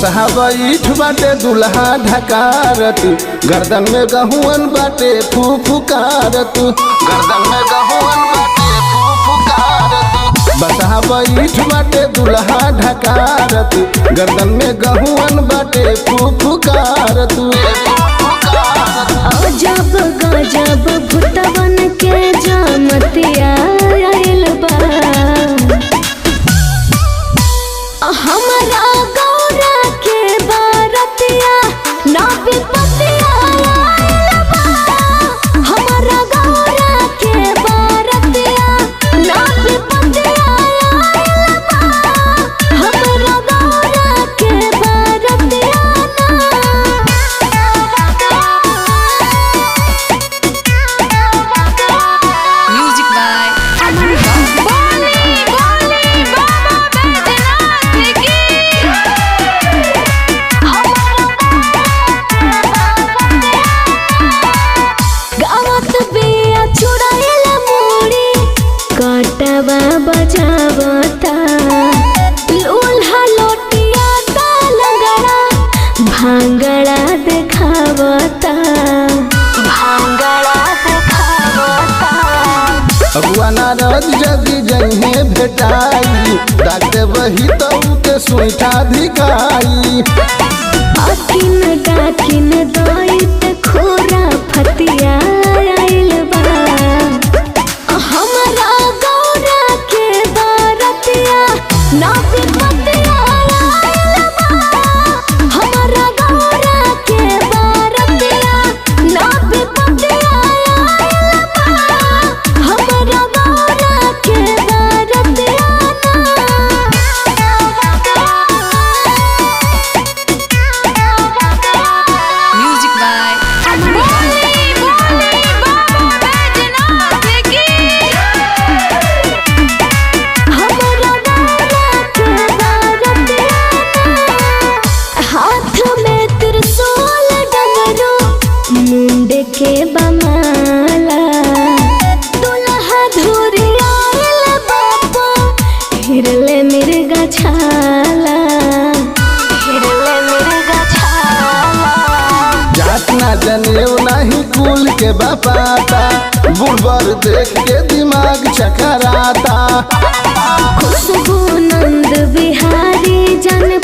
बसहा बैठ बाटे दुल्हा ढकारत, गर्दन में गहुअन बाटे फूफुकारत, गर्दन में गहुअन बाटे फूफुकारत। बसहा बैठ बाटे दुल्हा ढकारत, गर्दन में गहुअन बाटे फूफुकारत। अजब गजब भुतवन के जामतिया आइल बा, हमरा गौरा के बारतिया ना विपतिया आइल बा, हमरा गौरा के बारतिया ना विपतिया आइल बा, हमरा गौरा के बारतिया कटवा बजावता लोल्हा लोटिया लगड़ा भांगड़ा देखावता, भांगड़ा देखावता। अगुआ नारद जगी जइहे भेटाई, डाके वही तो के सुइठा धिकाई। अकिन डाकिन दैत खोरा फतिया आइल बा, हमरा गौरा के बारतिया ना विपतिया आइल बा, हमरा गौरा के बारतिया ना विपतिया आइल बा, हमरा गौरा के बारतिया के बमाला दुल्हा धुरी आइल बापा, हिरले मिर्गा छाला, हिरले मिर्गा छाला। जात ना जनेऊ नहीं कुल के बापाता, बुढ़बर देख के दिमाग चकराता। खुशबू नंद बिहारी जन